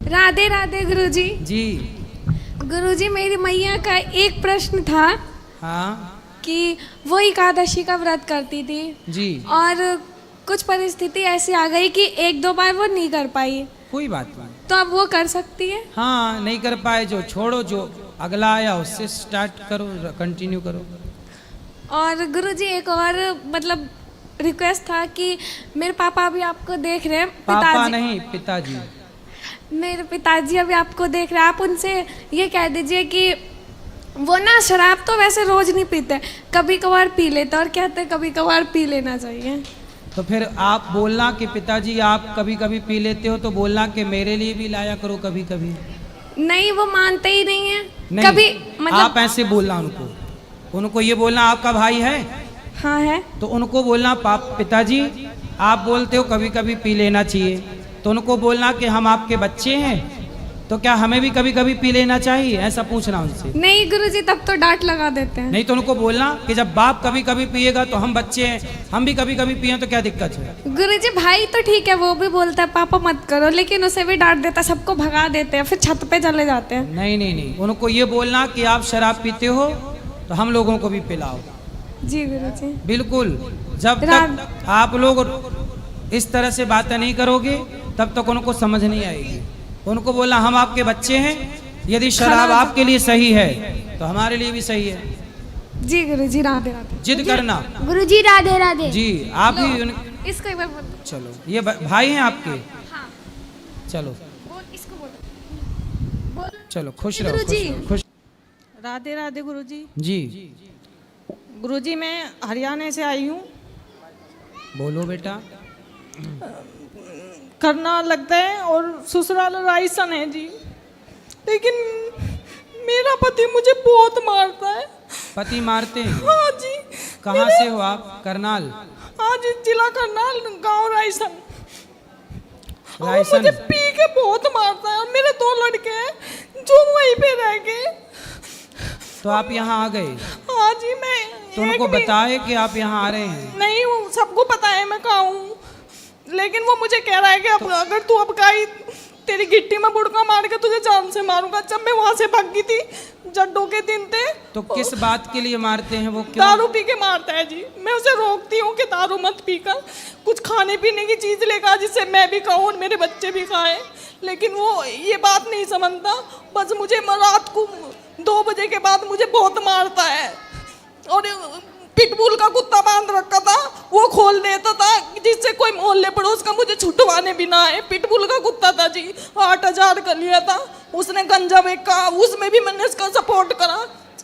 राधे राधे गुरुजी। जी। गुरुजी मेरी मैया का एक प्रश्न था हाँ कि वो एकादशी का व्रत करती थी जी। और कुछ परिस्थिति ऐसी आ गई कि एक दो बार वो नहीं कर पाई, कोई बात नहीं। तो अब वो कर सकती है? हाँ, नहीं कर पाए जो छोड़ो, जो अगला आया उससे स्टार्ट करो, कंटिन्यू करो। और गुरुजी एक और मतलब रिक्वेस्ट था कि मेरे पापा अभी आपको देख रहे हैं, पापा नहीं, पिताजी। मेरे पिताजी अभी आपको देख रहे हैं, आप उनसे ये कह दीजिए कि वो ना शराब तो वैसे रोज नहीं पीते, कभी कभार पी लेते और कहते कभी कभार पी लेना चाहिए। तो फिर आप बोलना कि पिताजी आप कभी कभी पी लेते हो, तो बोलना कि मेरे लिए भी लाया करो कभी कभी। नहीं, वो मानते ही नहीं है। नहीं, कभी मतलब आप ऐसे बोलना उनको ये बोलना आपका भाई है, हाँ है, तो उनको बोलना पिताजी आप बोलते हो कभी कभी पी लेना चाहिए, तो उनको बोलना कि हम आपके बच्चे हैं, तो क्या हमें भी कभी कभी पी लेना चाहिए, ऐसा पूछना उनसे। नहीं गुरुजी तब तो डांट लगा देते हैं। नहीं तो उनको बोलना कि जब बाप कभी कभी पिएगा तो हम बच्चे हैं, हम भी कभी कभी पिए तो क्या दिक्कत है। गुरुजी भाई तो ठीक है, वो भी बोलता है पापा मत करो, लेकिन उसे भी डांट देता है, सबको भगा देते हैं, फिर छत पे चले जाते हैं। नहीं नहीं नहीं, उनको ये बोलना कि आप शराब पीते हो तो हम लोगों को भी पिलाओ। जी गुरुजी। बिल्कुल, जब तक आप लोग इस तरह से बातें नहीं करोगे तब तक उनको समझ नहीं आएगी। उनको बोलना हम आपके बच्चे हैं, यदि शराब आपके लिए सही है तो हमारे लिए भी सही है। जी गुरुजी राधे राधे। जिद करना। गुरुजी राधे राधे। जी आप ही इसको एक बार बोल। चलो, ये भाई हैं आपके? हाँ चलो बोल, इसको बोलो। चलो, खुश रहो, खुश गुरुजी। रहो, खुश। राधे राधे गुरुजी। जी गुरुजी मैं हरियाणा से आई हूँ। बोलो बेटा। करना लगता है और ससुराल रायसन है जी, लेकिन मेरा पति मुझे बहुत मारता है। पति मारते हैं? हाँ जी। कहाँ से हो आप? करनाल? हाँ जी, जिला करनाल, गांव रायसन। और रायसन? मुझे पी के बहुत मारता है और मेरे 2 लड़के हैं जो वहीं पे रह गए। तो आप यहाँ आ गए? हाँ जी। मैं तो उनको बताए कि आप यहाँ आ रहे हैं? नहीं, वो सबको पता है मैं कहाँ हूँ, लेकिन वो मुझे कह रहा है कि अब अगर तू अब गई तेरी गिट्टी में बुड़का मार के तुझे जान से मारूंगा। जब मैं वहां से भागी थी, जड्डों के दिन थे। तो किस बात के लिए मारते हैं वो? क्यों? दारू पी के मारता है जी। मैं उसे रोकती हूँ कि दारू मत पीकर कुछ खाने पीने की चीज लेकर जिससे मैं भी खाऊं और मेरे बच्चे भी खाएं, लेकिन वो ये बात नहीं समझता। बस मुझे रात को 2 बजे के बाद मुझे बहुत मारता है और पिटबुल का कुत्ता बांध रखा था, वो खोल देता था जिससे कोई मोहल्ले पड़ोस का मुझे छुटवाने भी ना आए। पिटबुल का कुत्ता था जी, 8,000 का लिया था उसने, गंजा बेचा, उसमें भी मैंने उसका सपोर्ट करा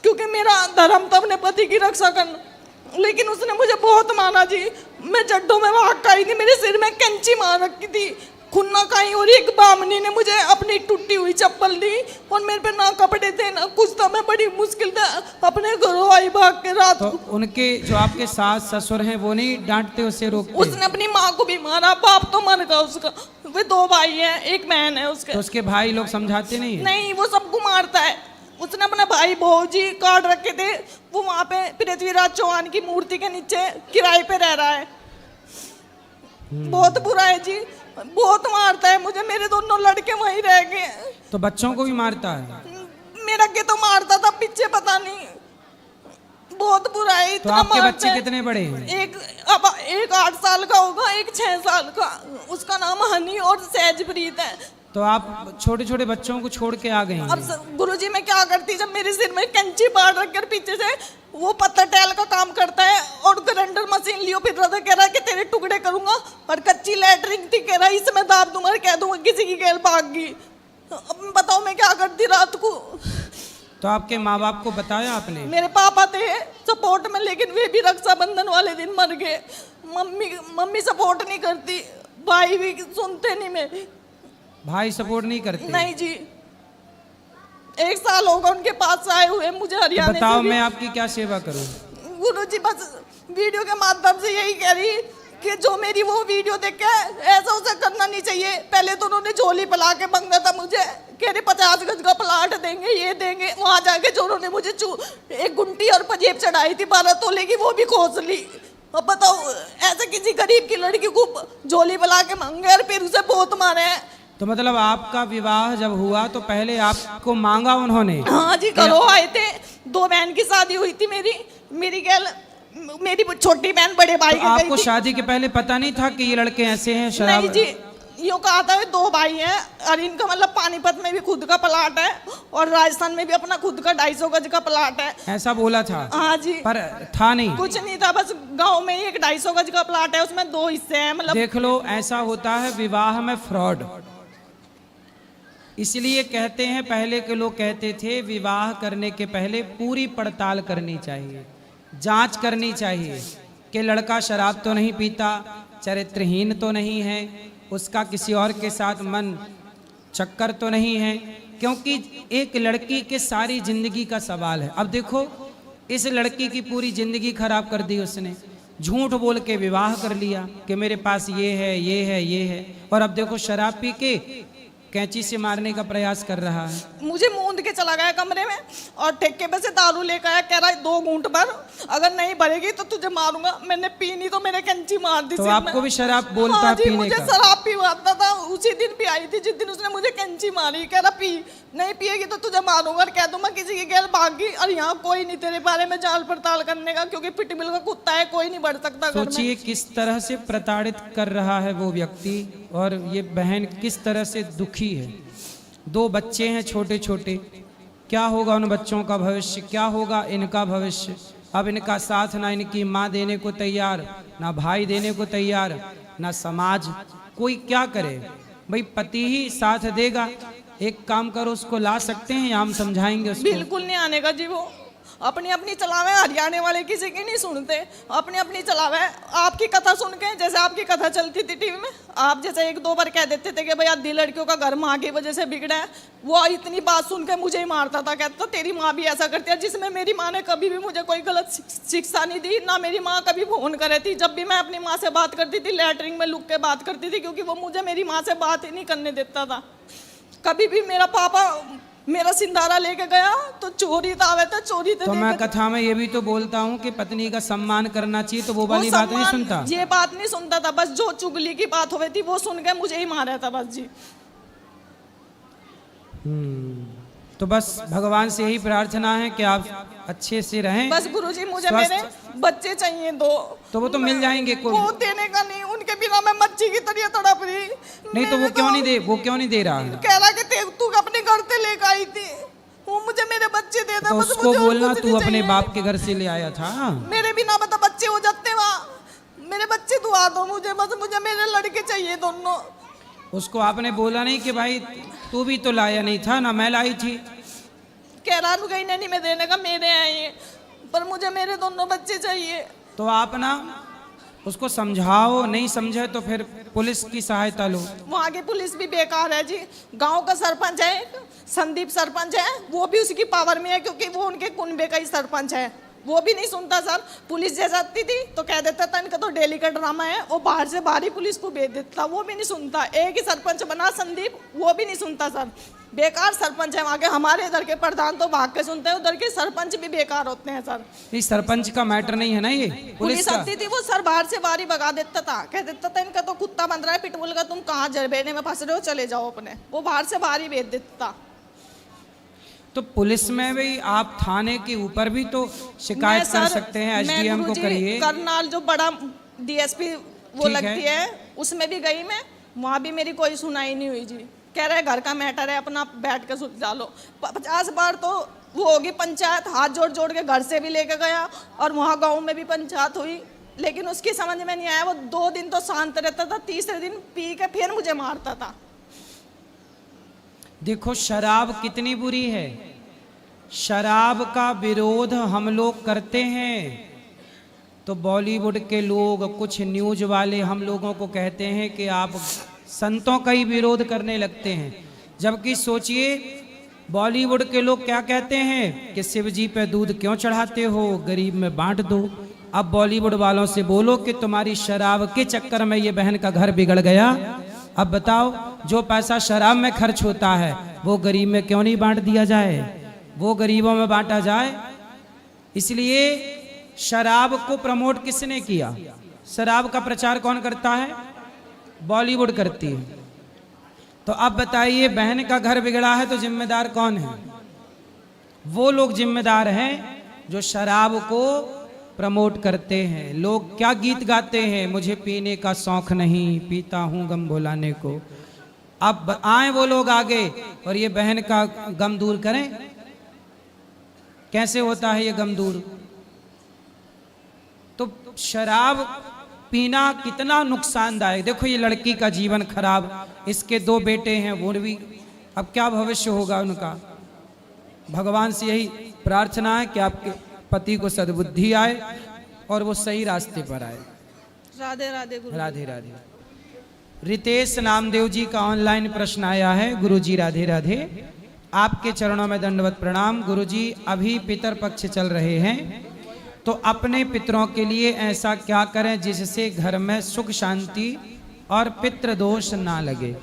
क्योंकि मेरा धर्म था अपने पति की रक्षा करना, लेकिन उसने मुझे बहुत मारा जी। मैं जड्डों में भाग आई थी, मेरे सिर में कैंची मार रखी थी, खुन्ना खाई, और एक बामनी ने मुझे अपनी टूटी हुई चप्पल दी और मेरे पे ना कपड़े थे ना कुछ था। मैं बड़ी मुश्किल से अपने घरों आई भाग के रात तो को। उनके जो आपके सास ससुर हैं वो नहीं डांटते, उससे रोकते? उसने अपनी माँ को भी मारा, बाप तो मर गया उसका, वे 2 भाई हैं, एक बहन है उसके। तो उसके भाई लोग समझाते नहीं है? नहीं, वो सबको मारता है। उसने अपने भाई भौजी काट रखे थे, वो वहाँ पे पृथ्वीराज चौहान की मूर्ति के नीचे किराए पे रह रहा है। बहुत बुरा है जी, बहुत मारता है मुझे। मेरे 2 लड़के वहीं रह गए। तो बच्चों को भी मारता है? मेरा के तो मारता था, पीछे पता नहीं, बहुत बुरा है। तो इतना आपके मारता बच्चे है। कितने बड़े हैं? एक 8 साल का होगा, एक 6 साल का, उसका नाम हनी और सहजप्रीत है। तो आप छोटे छोटे बच्चों को छोड़ के आ गए हैं? अब गुरुजी मैं क्या करती, जब मेरे सिर में कैंची बाढ़ रखकर पीछे से वो पत्थर टैल का काम करता है और ग्राइंडर मशीन लियो फिर रहा था, कह रहा है कि तेरे टुकड़े करूंगा, और कच्ची लैटरिन थी, कह रहा है इसमें दाब दूंगा, कह दूंगा किसी की गैल भाग गई। अब बताओ मैं क्या करती रात को। तो आपके माँ बाप को बताया आपने? मेरे पापा थे सपोर्ट में, लेकिन वे भी रक्षाबंधन वाले दिन मर गए। मम्मी सपोर्ट नहीं करती, भाई भी सुनते नहीं मेरी। भाई सपोर्ट नहीं करते? नहीं जी, 1 साल होगा उनके पास आए हुए मुझे हरियाणा तो बताओ से। मैं आपकी क्या सेवा करूं? गुरुजी बस वीडियो के माध्यम से यही कह रही कि जो मेरी वो वीडियो देख के ऐसा उसे करना नहीं चाहिए। पहले तो उन्होंने झोली पला के मांगा था मुझे, कह रहे 50 गज का प्लाट देंगे, ये देंगे। वहां जाके जो उन्होंने मुझे एक गुंटी और पंजेब चढ़ाई थी 12 तोले की, वो भी खोस ली। अब बताओ, ऐसे किसी गरीब की लड़की को झोली पला के मांगे और फिर उसे बहुत मारे हैं। तो मतलब आपका विवाह जब हुआ तो पहले आपको मांगा उन्होंने? हाँ जी, करो आए थे। 2 बहन की शादी हुई थी मेरी गैल, मेरी छोटी बहन बड़े भाई तो के आपको गई थी। शादी के पहले पता नहीं था कि ये लड़के ऐसे हैं शराब? नहीं जी, यूँ कहा था 2 भाई हैं और इनका मतलब पानीपत में भी खुद का प्लाट है और राजस्थान में भी अपना खुद का 250 गज का प्लाट है। ऐसा बोला था? हाँ जी, पर था नहीं? कुछ नहीं था, बस गांव में ही एक 250 गज का प्लाट है, उसमें 2 हिस्से हैं। मतलब देख लो, ऐसा होता है विवाह में फ्रॉड। इसलिए कहते हैं, पहले के लोग कहते थे विवाह करने के पहले पूरी पड़ताल करनी चाहिए, जांच करनी चाहिए कि लड़का शराब तो नहीं पीता, चरित्रहीन तो नहीं है, उसका किसी और के साथ मन चक्कर तो नहीं है, क्योंकि एक लड़की के सारी जिंदगी का सवाल है। अब देखो, इस लड़की की पूरी जिंदगी खराब कर दी उसने, झूठ बोल के विवाह कर लिया कि मेरे पास ये है ये है ये है, और अब देखो शराब पी के कैंची से मारने का प्रयास कर रहा है। मुझे मूंद के चला गया कमरे में और ठेके पे से दारू लेकर आया, कह रहा है 2 घूंट भर, अगर नहीं भरेगी तो तुझे मारूंगा। मैंने पीनी तो मेरे कैंची मार दी। तो आपको भी शराब बोलता? हाँ जी, पीने मुझे का? शराब पीवाता था। उसी दिन भी आई थी जिस दिन उसने मुझे कैंची मारी, कह रहा पी, नहीं पिएगी तो तुझे मारूंगा और कह दूंगा किसी की गैल भागी, और यहाँ कोई नहीं तेरे बारे में जांच पड़ताल करने का, क्योंकि पिटबिल का कुत्ता है, कोई नहीं बढ़ सकता घर में। सोचिए किस तरह से प्रताड़ित कर रहा है वो व्यक्ति, और ये बहन किस तरह से दुखी है। 2 बच्चे हैं छोटे छोटे, क्या होगा उन बच्चों का भविष्य, क्या होगा इनका भविष्य। अब इनका साथ ना इनकी माँ देने को तैयार, ना भाई देने को तैयार, ना समाज, कोई क्या करे भाई, पति ही साथ देगा। एक काम करो, उसको ला सकते हैं या हम समझाएंगे उसको? बिल्कुल नहीं आने का जी, वो अपनी अपनी चलावे, हरियाणा वाले किसी की नहीं सुनते, अपनी अपनी चलावे। आपकी कथा सुन के, जैसे आपकी कथा चलती थी टीवी में, आप जैसे 1-2 बार कह देते थे कि भाई आधी लड़कियों का घर माँ की वजह से बिगड़ा है, वो इतनी बात सुन के मुझे ही मारता था, कहता तेरी माँ भी ऐसा करती है, जिसमें मेरी माँ ने कभी भी मुझे कोई गलत शिक्षा नहीं दी, ना मेरी माँ कभी फोन करे थी। जब भी मैं अपनी माँ से बात करती थी, लैटरिन में लुक के बात करती थी, क्योंकि वो मुझे मेरी माँ से बात ही नहीं करने देता था। कभी भी मेरा पापा मेरा सिंधारा लेके गया तो चोरी आवे था, चोरी तो मैं कथा में ये भी तो बोलता हूँ कि पत्नी का सम्मान करना चाहिए, तो वो वाली बात नहीं सुनता। ये बात नहीं सुनता था, बस जो चुगली की बात हुई थी वो सुन के मुझे ही मारा था बस जी। तो बस भगवान से यही प्रार्थना है कि आप अच्छे से रहें। बस गुरुजी, मुझे मेरे बच्चे चाहिए 2। तो वो तो मिल जाएंगे, कोई वो देने का नहीं, उनके बिना मैं मच्छी की तरह तड़प रही। नहीं तो वो क्यों नहीं दे, वो क्यों नहीं दे रहा है? कह रहा कि तू अपने घर से लेकर आई थी, वो मुझे मेरे बच्चे दे दे। तो उसको बोलना तू अपने बाप के घर से ले आया था। मेरे बिना बता बच्चे हो जाते वहाँ, मेरे बच्चे दुआ दो मुझे, बस मुझे मेरे लड़के चाहिए दोनों। उसको आपने बोला नहीं कि भाई तू भी तो लाया नहीं था ना, मैं लाई थी? कह रहा कहीं नहीं मैं देने का, मेरे हैं ये, पर मुझे मेरे दोनों बच्चे चाहिए। तो आप ना उसको समझाओ, नहीं समझे तो फिर पुलिस की सहायता लो। वहाँ की पुलिस भी बेकार है जी। गांव का सरपंच है, संदीप सरपंच है, वो भी उसकी पावर में है, क्योंकि वो उनके कुनबे का ही सरपंच है, वो भी नहीं सुनता सर। पुलिस जैसे आती थी तो कह देता था इनका तो डेली का ड्रामा है, वो बाहर से बाहर ही पुलिस को भेज देता, वो भी नहीं सुनता। एक ही सरपंच बना संदीप, वो भी नहीं सुनता सर, बेकार सरपंच है वहाँ के। हमारे इधर के प्रधान तो भाग के सुनते हैं, उधर के सरपंच भी बेकार होते हैं सर। इस सरपंच का मैटर नहीं है ना ये, पुलिस आती थी, वो सर बाहर से बाहर ही भगा देता था, कह देता था इनका तो कुत्ता बंध रहा है पिटबुल का, तुम कहाँ जरबेने में फंस रहे हो, चले जाओ अपने। वो बाहर से बाहर ही भेज देता। तो पुलिस में भी आप थाने के ऊपर भी तो शिकायत कर सकते हैं, एसडीएम को करिए। करनाल जो बड़ा डीएसपी वो लगती है, उसमें भी गई मैं, वहाँ भी मेरी कोई सुनाई नहीं हुई जी। कह रहे घर का मैटर है, अपना बैठ के सुलझा लो। 50 बार तो वो होगी पंचायत, हाथ जोड़ जोड़ के घर से भी लेके गया, और वहाँ गाँव में भी पंचायत हुई, लेकिन उसकी समझ में नहीं आया। वो 2 दिन तो शांत रहता था, तीसरे दिन पी के फिर मुझे मारता था। देखो शराब कितनी बुरी है, शराब का विरोध हम लोग करते हैं तो बॉलीवुड के लोग, कुछ न्यूज वाले हम लोगों को कहते हैं कि आप संतों का ही विरोध करने लगते हैं। जबकि सोचिए बॉलीवुड के लोग क्या कहते हैं कि शिव जी पे दूध क्यों चढ़ाते हो, गरीब में बांट दो। अब बॉलीवुड वालों से बोलो कि तुम्हारी शराब के चक्कर में ये बहन का घर बिगड़ गया। अब बताओ, जो पैसा शराब में खर्च होता है वो गरीब में क्यों नहीं बांट दिया जाए, वो गरीबों में बांटा जाए। इसलिए शराब को प्रमोट किसने किया? शराब का प्रचार कौन करता है? बॉलीवुड करती है। तो अब बताइए, बहन का घर बिगड़ा है तो जिम्मेदार कौन है? वो लोग जिम्मेदार हैं जो शराब को प्रमोट करते हैं। लोग क्या गीत गाते हैं, मुझे पीने का शौक नहीं, पीता हूं गम भुलाने को। अब आए वो लोग आगे और ये बहन का गम दूर करें। कैसे होता है ये गम दूर? तो शराब पीना कितना नुकसानदायक। देखो ये लड़की का जीवन खराब, इसके 2 बेटे हैं, वो भी अब क्या भविष्य होगा उनका। भगवान से यही प्रार्थना है कि आपके पति को सद्बुद्धि आए और वो सही रास्ते पर आए। राधे राधे गुरु। राधे राधे। रितेश नामदेव जी का ऑनलाइन प्रश्न आया है। गुरुजी राधे राधे, आपके चरणों में दंडवत प्रणाम। गुरुजी, अभी पितर पक्ष चल रहे हैं, तो अपने पितरों के लिए ऐसा क्या करें जिससे घर में सुख शांति और पितृदोष ना लगे?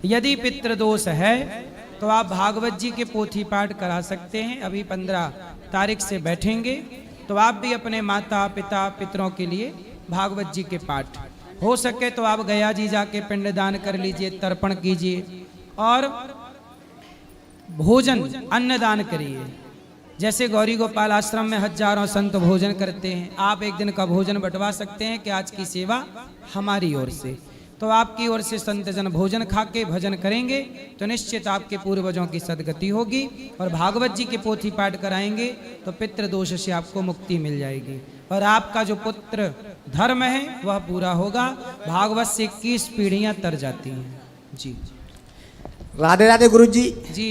यदि पितृदोष है तो आप भागवत जी के पोथी पाठ करा सकते हैं। अभी 15 तारीख से बैठेंगे, तो आप भी अपने माता पिता पितरों के लिए भागवत जी के पाठ, हो सके तो आप गया जी जाके पिंडदान कर लीजिए, तर्पण कीजिए और भोजन अन्नदान करिए। जैसे गौरी गोपाल आश्रम में हजारों संत भोजन करते हैं, आप एक दिन का भोजन बंटवा सकते हैं कि आज की सेवा हमारी ओर से। तो आपकी ओर से संत जन भोजन खा के भजन करेंगे तो निश्चित आपके पूर्वजों की सदगति होगी, और भागवत जी के पोथी पाठ कराएंगे तो पितृदोष से आपको मुक्ति मिल जाएगी, और आपका जो पुत्र धर्म है वह पूरा होगा। भागवत से 21 पीढ़ियां तर जाती हैं। जी राधे राधे गुरु जी। जी,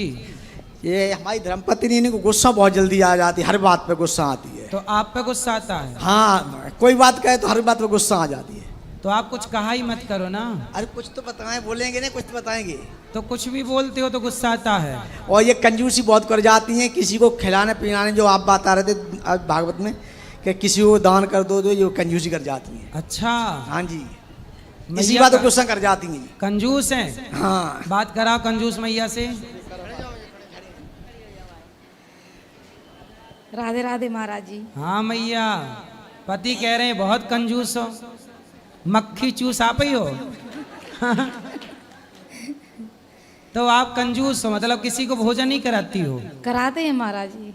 ये हमारी धर्मपत्नी को गुस्सा बहुत जल्दी आ जाती है, हर बात पे गुस्सा आती है। तो आप पे गुस्सा आता है? हाँ, कोई बात कहे तो हर बात पे गुस्सा आ जाती है। तो आप कुछ कहा ही मत करो ना। अरे कुछ तो बताएं, बोलेंगे नहीं, कुछ तो बताएंगे। तो कुछ भी बोलते हो तो गुस्सा आता है। और ये कंजूसी बहुत कर जाती हैं, किसी को खिलाने पिलाने, जो आप बात आ रहे थे आज भागवत में कि किसी को दान कर दो, तो ये कंजूसी कर जाती हैं। अच्छा, हाँ जी, इसी मैया बात को का- गुस्सा कर जाती हैं। कंजूस हैं। हाँ, बात कराओ कंजूस मैया से। राधे राधे महाराज जी। हाँ मैया, पति कह रहे हैं बहुत कंजूस हो, मक्खी चूस आप ही हो। तो आप कंजूस हो, मतलब किसी को भोजन नहीं कराती हो। कराते हैं महाराज जी।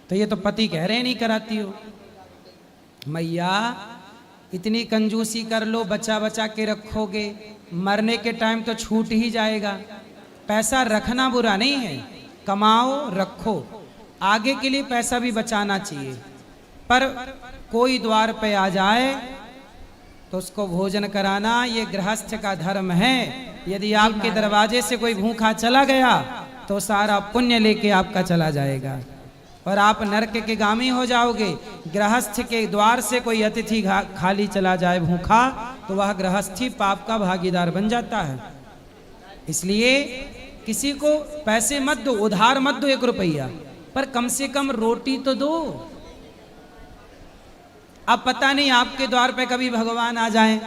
तो ये तो पति कह रहे हैं नहीं कराती हो। मैया, इतनी कंजूसी कर लो, बचा बचा के रखोगे, मरने के टाइम तो छूट ही जाएगा। पैसा रखना बुरा नहीं है, कमाओ रखो, आगे के लिए पैसा भी बचाना चाहिए। पर कोई द्वार पे आ जाए तो उसको भोजन कराना ये गृहस्थ का धर्म है। यदि आपके दरवाजे से कोई भूखा चला गया तो सारा पुण्य लेके आपका चला जाएगा और आप नरक के गामी हो जाओगे। गृहस्थ के द्वार से कोई अतिथि खाली चला जाए भूखा तो वह गृहस्थी पाप का भागीदार बन जाता है। इसलिए किसी को पैसे मत दो, उधार मत दो 1 रुपया, पर कम से कम रोटी तो दो। अब पता नहीं आपके द्वार पे कभी भगवान आ जाएं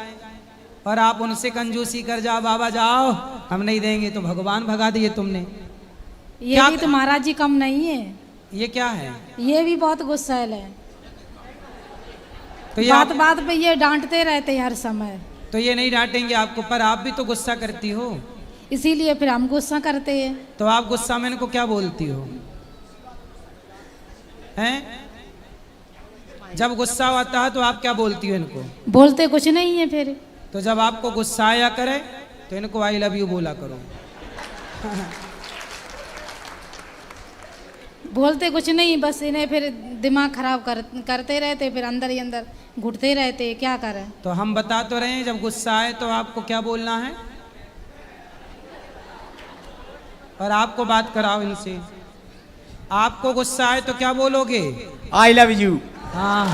और आप उनसे कंजूसी कर जाओ, बाबा जाओ हम नहीं देंगे, तो भगवान भगा दिए तुमने। ये क्या भी तो महाराज जी कम नहीं है, ये क्या है? ये भी बहुत गुस्सैल है। तो ये बात आप, बात पे ये डांटते रहते हैं हर समय, तो ये नहीं डांटेंगे आपको, पर आप भी तो गुस्सा करती हो। इसीलिए फिर हम गुस्सा करते हैं। तो आप गुस्सा में इनको क्या बोलती हो? हैं? जब गुस्सा आता है तो आप क्या बोलती हो इनको? बोलते कुछ नहीं है फिर। तो जब आपको गुस्सा आया करे तो इनको आई लव यू बोला करो। बोलते कुछ नहीं, बस इन्हें फिर दिमाग खराब करते रहते, फिर अंदर ही अंदर घुटते रहते, क्या करें। तो हम बता तो रहे हैं जब गुस्सा आए तो आपको क्या बोलना है, और आपको बात कराओ इनसे। आपको गुस्सा आए तो क्या बोलोगे? I love you. हाँ,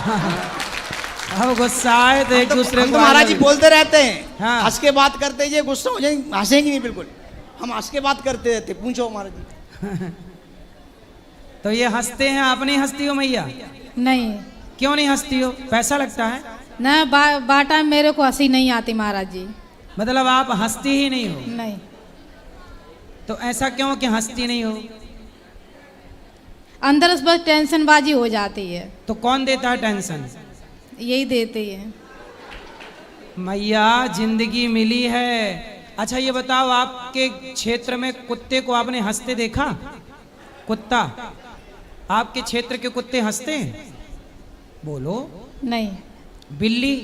अब गुस्सा आए तो एक दूसरे हम को तो महाराज जी बोलते रहते हैं, हाँ। हंस के बात करते, ये गुस्सा हो जाएंगे, हंसेंगे नहीं बिल्कुल, हम हंस के बात करते रहते। पूछो महाराज जी। तो ये हंसते हैं, आप नहीं हंसती हो मैया? नहीं क्यों नहीं हंसती हो? पैसा लगता है? न बाटा मेरे को हंसी नहीं आती महाराज जी। मतलब आप हंसती ही नहीं हो? नहीं। तो ऐसा क्यों कि हंसती नहीं हो? अंदर से बस टेंशन बाजी हो जाती है। तो कौन देता है टेंशन? यही देते हैं। मैया, जिंदगी मिली है अच्छा ये बताओ, आपके क्षेत्र में कुत्ते को आपने हंसते देखा? कुत्ता, आपके क्षेत्र के कुत्ते हंसते हैं? बोलो। नहीं बिल्ली,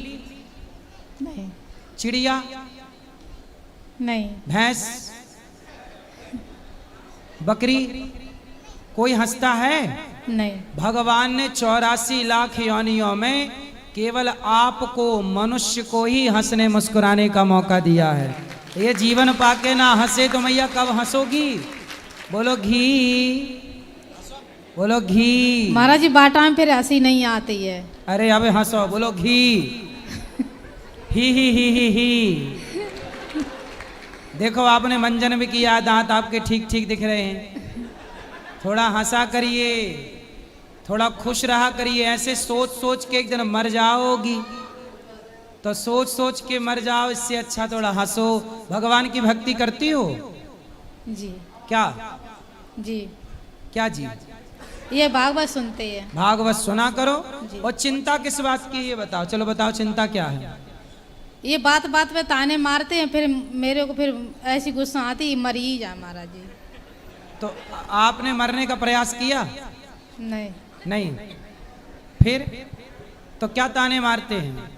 नहीं चिड़िया, नहीं भैंस, बकरी, कोई हंसता है? नहीं। भगवान ने 84 लाख योनियों में केवल आपको, मनुष्य को ही हंसने मुस्कुराने का मौका दिया है। ये जीवन पाके ना हंसे तो मैया कब हंसोगी? बोलो घी, बोलो घी। महाराज जी बाटा में फिर हंसी नहीं आती है। अरे अब हंसो, बोलो घी। ही। देखो आपने मंजन भी किया, दांत आपके ठीक ठीक दिख रहे हैं। थोड़ा हंसा करिए, थोड़ा खुश रहा करिए। ऐसे सोच सोच के एक दिन मर जाओगी, तो सोच सोच के मर जाओ, इससे अच्छा थोड़ा हंसो। भगवान की भक्ति करती हो? जी। क्या? जी। क्या जी? ये भागवत सुनते हैं। भागवत सुना करो। और चिंता किस बात की ये बताओ, चलो बताओ चिंता क्या है? ये बात बात पे ताने मारते हैं, फिर मेरे को फिर ऐसी गुस्सा आती, मर ही जा महाराज जी। तो आपने मरने का प्रयास किया? नहीं। नहीं। फिर तो क्या ताने मारते हैं?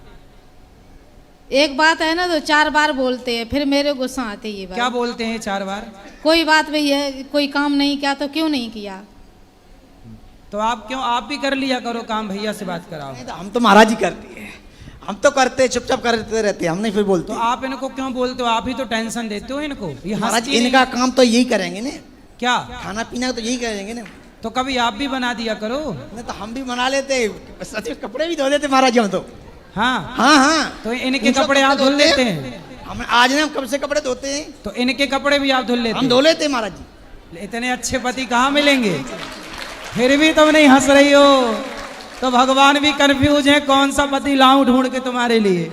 एक बात है ना तो 4 बार बोलते हैं, फिर मेरे गुस्सा आती है। ये बात क्या बोलते हैं 4 बार? कोई बात भी है, कोई काम नहीं किया तो क्यों नहीं किया? तो आप क्यों, आप भी कर लिया करो काम, भैया से बात कराओ। नहीं तो हम तो महाराज जी करती है, हम तो करते चुपचाप करते रहते, हम नहीं फिर बोलते। तो आप इनको क्यों बोलते हो? आप ही तो टेंशन देते हो इनको। ये महाराज हंसती इनका काम तो यही करेंगे ना, क्या? खाना पीना तो यही करेंगे ना। तो कभी आप भी बना दिया करो। नहीं तो हम भी बना लेते, सच में कपड़े भी धो लेते महाराज जी हम तो। हाँ हाँ। तो इनके कपड़े आप धुल लेते हैं? हम आज ने हम कब से कपड़े धोते हैं। तो इनके कपड़े भी आप धुल लेते हम हैं? धो लेते हैं महाराज जी। इतने अच्छे पति कहाँ मिलेंगे? फिर भी तुम नहीं हंस रही हो, तो भगवान भी कंफ्यूज है, कौन सा पति लाऊं ढूंढ के तुम्हारे लिए?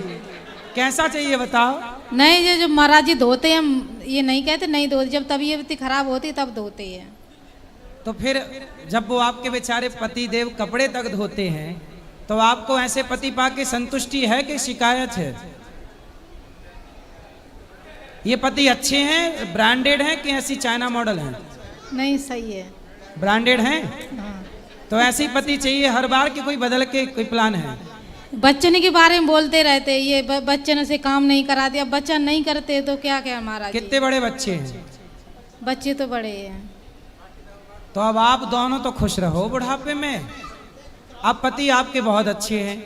कैसा चाहिए बताओ? नहीं, ये जो महाराज जी धोते हैं, ये नहीं कहते नहीं धोते, जब तबीयत खराब होती तब धोते हैं। तो फिर जब वो आपके बेचारे पति देव कपड़े तक धोते हैं, तो आपको ऐसे पति पाके संतुष्टि है कि शिकायत है? ये पति अच्छे हैं, ब्रांडेड हैं कि ऐसी चाइना मॉडल हैं? नहीं, सही है। ब्रांडेड हैं? हाँ। तो ऐसी पति चाहिए हर बार कि कोई बदल के कोई प्लान है? बच्चन के बारे में बोलते रहते, ये बच्चन से काम नहीं करा दिया, बच्चा नहीं करते तो क्या क्या महाराज जी। कितने बड़े बच्चे हैं? बच्चे तो बड़े हैं। तो अब आप दोनों तो खुश रहो बुढ़ापे में। अब पति आपके बहुत अच्छे हैं।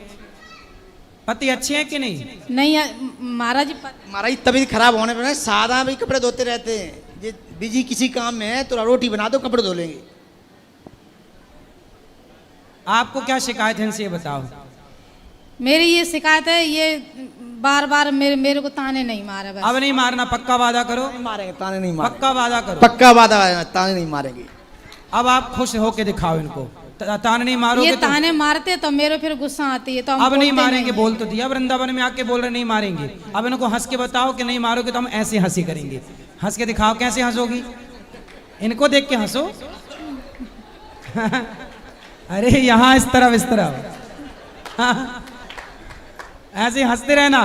पति अच्छे हैं कि नहीं? नहीं महाराज जी, महाराज जी तबीयत खराब होने पर सादा भी कपड़े धोते रहते हैं। ये बिजी किसी काम में है तो रोटी बना दो, कपड़े धो लेंगे। आपको क्या शिकायत है इनसे ये बताओ? मेरी ये शिकायत है, ये बार बार मेरे को ताने नहीं मारे बस। अब नहीं मारना, पक्का वादा करो। नहीं मारेंगे, ताने नहीं मारेंगे। पक्का वादा करो। पक्का वादा है, ताने नहीं मारेंगे। अब आप खुश होके दिखाओ इनको। ताने नहीं मारोगे ये तो ताने मारते तो मेरे फिर गुस्सा आती है, तो हम अब नहीं बोलते मारेंगे। हैं। बोल तो दिया, वृंदावन में आके बोल रहे नहीं मारेंगे। अब इनको हंस के बताओ कि नहीं मारोगे तो हम ऐसे हंसी करेंगे। हंस के दिखाओ, कैसे हंसोगी? इनको देख के हंसो। अरे यहाँ इस तरफ ऐसे हंसते रहना।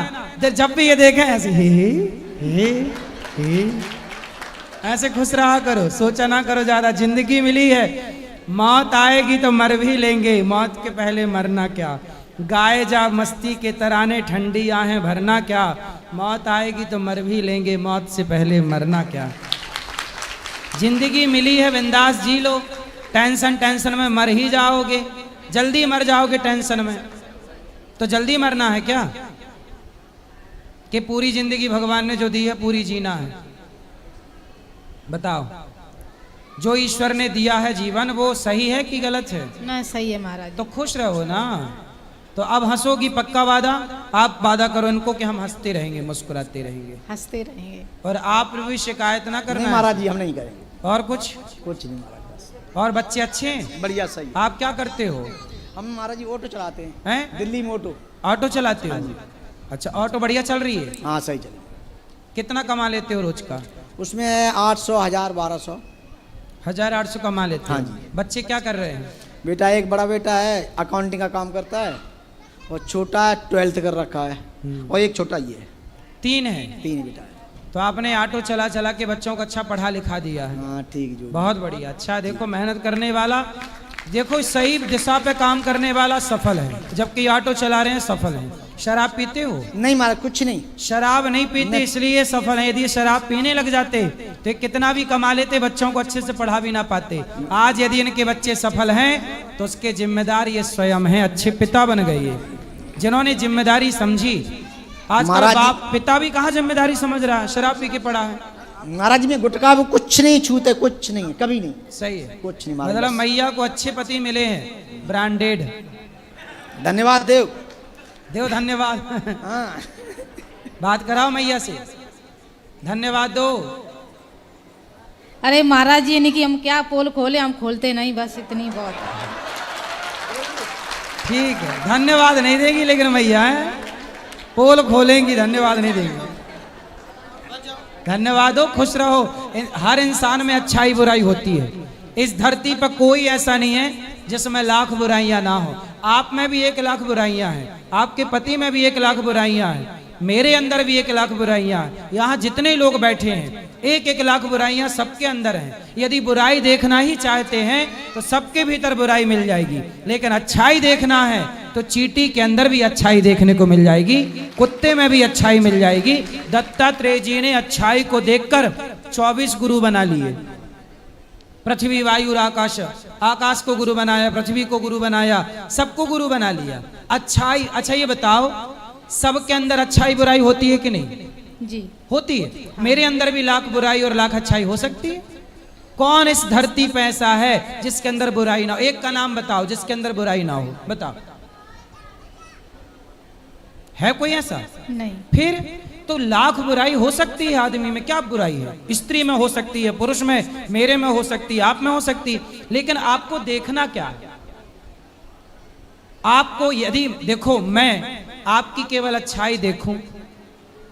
जब भी ये देखें ऐसे हे ऐसे खुश रहा करो, सोचा ना करो ज्यादा। जिंदगी मिली है, मौत आएगी तो मर भी लेंगे, मौत के पहले मरना क्या। गाए जा मस्ती के तराने, ठंडी आहें भरना क्या। मौत आएगी तो मर भी लेंगे, मौत से पहले मरना क्या। जिंदगी मिली है, बिंदास जी लो। टेंशन में मर ही जाओगे, जल्दी मर जाओगे टेंशन में। तो जल्दी मरना है क्या कि पूरी जिंदगी भगवान ने जो दी है पूरी जीना है? बताओ, जो ईश्वर ने दिया है जीवन वो सही है कि गलत है? ना, सही है महाराज। तो खुश रहो ना। तो अब हंसोगी, पक्का वादा? आप वादा करो इनको कि हम हंसते रहेंगे, मुस्कुराते रहेंगे, हंसते रहेंगे। और आप भी शिकायत ना करना। नहीं महाराज जी, हम नहीं करेंगे। और कुछ नहीं महाराज, बस। और बच्चे अच्छे हैं? बढ़िया, सही। आप क्या करते हो? हम महाराज जी ऑटो चलाते हैं, हैं? दिल्ली में ऑटो। ऑटो चलाते हो? अच्छा, ऑटो बढ़िया चल रही है? हाँ, सही चले। कितना कमा लेते हो रोज का? उसमें 800, 1000, 1200। 1800 कमा लेते हो? हाँ जी। बच्चे क्या कर रहे हैं? बेटा एक बड़ा बेटा है, अकाउंटिंग का काम करता है, और छोटा 12th कर रखा है, और एक छोटा ये है। 3 है? 3 बेटा है। तो आपने ऑटो चला चला के बच्चों को अच्छा पढ़ा लिखा दिया है। हाँ ठीक जो बहुत बढ़िया। अच्छा देखो, मेहनत करने वाला, देखो सही दिशा पे काम करने वाला सफल है, जबकि ऑटो चला रहे हैं सफल हैं। शराब पीते हो? नहीं महाराज, कुछ नहीं। शराब नहीं पीते इसलिए सफल है। यदि शराब पीने लग जाते तो ये कितना भी कमा लेते, बच्चों को अच्छे से पढ़ा भी ना पाते। आज यदि इनके बच्चे सफल हैं तो उसके जिम्मेदार ये स्वयं हैं, अच्छे पिता बन गए ये, जिन्होंने जिम्मेदारी समझी। आज महाराज जी- बाप पिता भी कहाँ जिम्मेदारी समझ रहा है, शराब पी के पड़ा है। महाराज में गुटखा वो कुछ नहीं छूते, कुछ नहीं, कभी नहीं, सही है, कुछ नहीं महाराज। मतलब बस। मैया को अच्छे पति मिले हैं, ब्रांडेड। धन्यवाद देव। देव धन्यवाद। हाँ बात कराओ मैया से, धन्यवाद दो। अरे महाराज जी, नहीं कि हम क्या पोल खोले, हम खोलते नहीं, बस इतनी बहुत है। ठीक है, धन्यवाद नहीं देगी लेकिन मैया है, पोल खोलेंगी, धन्यवाद नहीं देगी। धन्यवाद हो, खुश रहो। हर इंसान में अच्छाई बुराई होती है। इस धरती पर कोई ऐसा नहीं है जिसमें लाख बुराइयां ना हो। आप में भी 1 लाख बुराइयां हैं, आपके पति में भी 1 लाख बुराइयां हैं, मेरे अंदर भी 1 लाख बुराइयां हैं। यहाँ जितने लोग बैठे हैं 1-1 लाख बुराइयां सबके अंदर हैं। यदि बुराई देखना ही चाहते हैं तो सबके भीतर बुराई मिल जाएगी, लेकिन अच्छाई देखना है तो चींटी के अंदर भी अच्छाई देखने को मिल जाएगी, कुत्ते में भी अच्छाई मिल जाएगी। दत्तात्रेय जी ने अच्छाई को देखकर 24 गुरु बना लिए। पृथ्वी, वायु और आकाश, आकाश को गुरु बनाया, पृथ्वी को गुरु बनाया, सबको गुरु बना लिया। अच्छाई, अच्छा ये बताओ, सबके अंदर अच्छाई बुराई होती है कि नहीं? जी होती है। मेरे अंदर भी लाख बुराई और लाख अच्छाई हो सकती है। कौन इस धरती पे ऐसा है जिसके अंदर बुराई ना हो? एक का नाम बताओ जिसके अंदर बुराई ना हो, बताओ। है कोई ऐसा? नहीं। फिर तो लाख बुराई हो सकती है आदमी में, क्या बुराई है? स्त्री में हो सकती है, पुरुष में, मेरे में हो सकती है, आप में हो सकती है, लेकिन आपको देखना क्या है? आपको यदि देखो, मैं आपकी केवल अच्छाई देखूं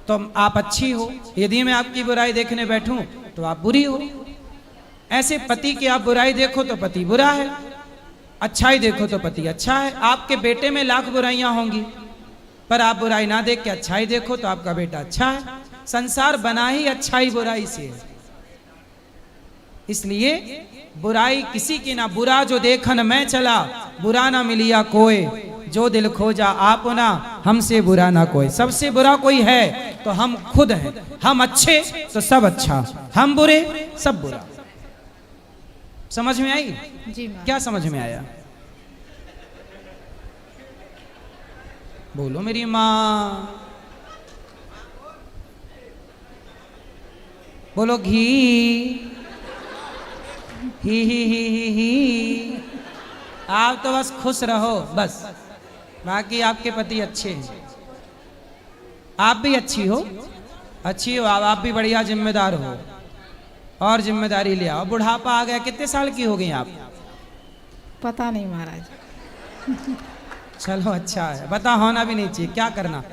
तो आप अच्छी हो, यदि मैं आपकी बुराई देखने बैठूं तो आप बुरी हो। ऐसे पति की आप बुराई देखो तो पति बुरा है, अच्छाई देखो तो पति अच्छा है। आपके बेटे में लाख बुराइयां होंगी, पर आप बुराई ना देख के अच्छाई देखो तो आपका बेटा अच्छा है। संसार बना ही अच्छाई बुराई से है, इसलिए बुराई किसी की ना। बुरा जो देखन मैं चला, बुरा ना मिलिया कोई, जो दिल खोजा आप ना, हमसे बुरा ना कोई। सबसे बुरा कोई है तो हम खुद हैं। हम अच्छे तो सब अच्छा, हम बुरे सब बुरा। समझ में आई? जी महाराज। क्या समझ में आया? बोलो मेरी माँ, बोलो घी ही। आप तो बस खुश रहो बस, बाकी आपके पति अच्छे हैं, आप भी अच्छी हो, अच्छी हो आप भी बढ़िया जिम्मेदार हो, और जिम्मेदारी ले आओ। बुढ़ापा आ गया, कितने साल की हो गई आप? पता नहीं महाराज। चलो अच्छा है, पता होना भी नहीं चाहिए, क्या करना।